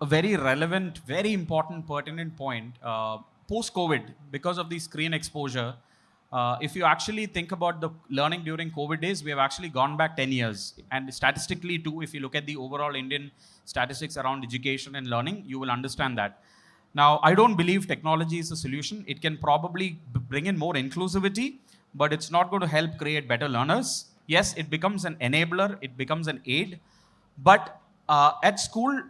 a very relevant, very important, pertinent point. Post-COVID, because of the screen exposure, if you actually think about the learning during COVID days, we have actually gone back 10 years. And statistically too, if you look at the overall Indian statistics around education and learning, you will understand that. Now, I don't believe technology is a solution. It can probably bring in more inclusivity, but it's not going to help create better learners. Yes, it becomes an enabler, it becomes an aid. But at school,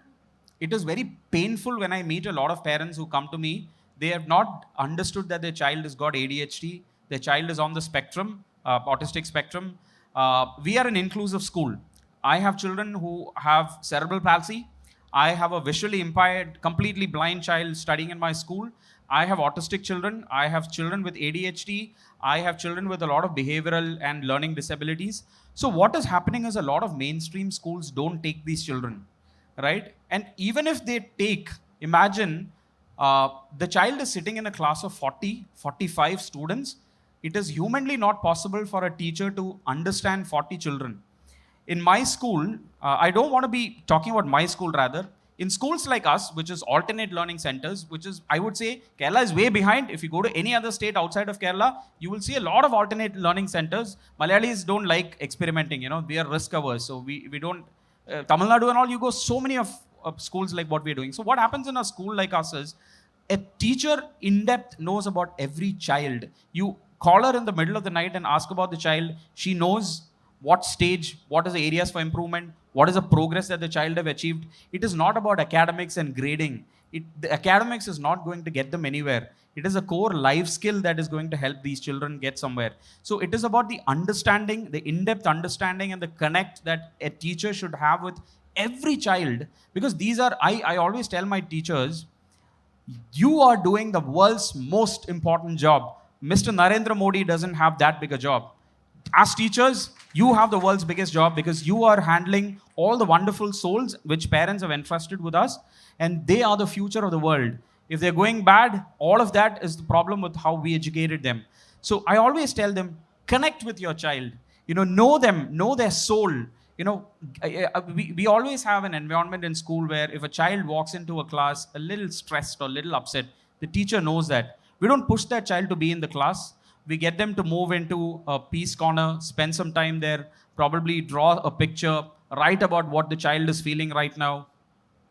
it is very painful when I meet a lot of parents who come to me. They have not understood that their child has got ADHD, their child is on the spectrum, autistic spectrum. We are an inclusive school. I have children who have cerebral palsy. I have a visually impaired, completely blind child studying in my school. I have autistic children. I have children with ADHD. I have children with a lot of behavioral and learning disabilities. So what is happening is a lot of mainstream schools don't take these children, right? And even if they take, imagine the child is sitting in a class of 40, 45 students. It is humanly not possible for a teacher to understand 40 children. In my school, I don't want to be talking about my school rather. In schools like us, which is alternate learning centers, which is, I would say, Kerala is way behind. If you go to any other state outside of Kerala, you will see a lot of alternate learning centers. Malayalis don't like experimenting, we are risk averse. So we don't, Tamil Nadu and all, you go so many of schools like what we're doing. So what happens in a school like us is, a teacher in depth knows about every child. You call her in the middle of the night and ask about the child. She knows what stage, what is the areas for improvement, what is the progress that the child have achieved. It is not about academics and grading. The academics is not going to get them anywhere. It is a core life skill that is going to help these children get somewhere. So it is about the understanding, the in-depth understanding and the connect that a teacher should have with every child. Because these are, I always tell my teachers, you are doing the world's most important job. Mr. Narendra Modi doesn't have that big a job. As teachers, you have the world's biggest job because you are handling all the wonderful souls which parents have entrusted with us, and they are the future of the world. If they're going bad, all of that is the problem with how we educated them. So I always tell them, connect with your child. Know them, know their soul. We always have an environment in school where if a child walks into a class a little stressed or a little upset, the teacher knows that. We don't push that child to be in the class. We get them to move into a peace corner, spend some time there, probably draw a picture, write about what the child is feeling right now,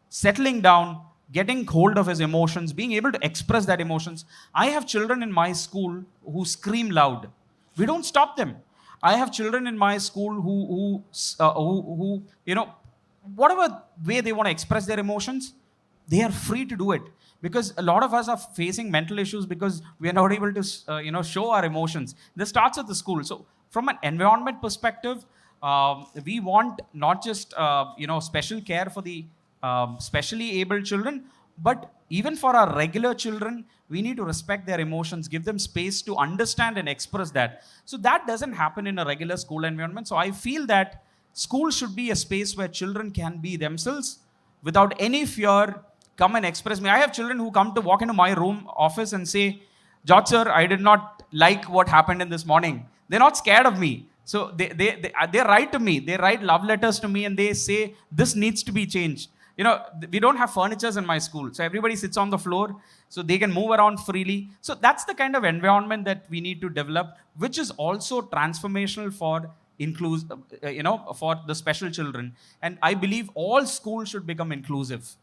settling down, getting hold of his emotions, being able to express that emotions. I have children in my school who scream loud. We don't stop them. I have children in my school who whatever way they want to express their emotions, they are free to do it. Because a lot of us are facing mental issues because we are not able to, show our emotions. This starts at the school. So from an environment perspective, we want not just, special care for the specially abled children, but even for our regular children, we need to respect their emotions, give them space to understand and express that. So that doesn't happen in a regular school environment. So I feel that school should be a space where children can be themselves without any fear. Come and express me. I have children who come to walk into my office and say, George sir, I did not like what happened in this morning. They're not scared of me. So they write to me. They write love letters to me and they say, this needs to be changed. We don't have furnitures in my school. So everybody sits on the floor so they can move around freely. So that's the kind of environment that we need to develop, which is also transformational for for the special children. And I believe all schools should become inclusive.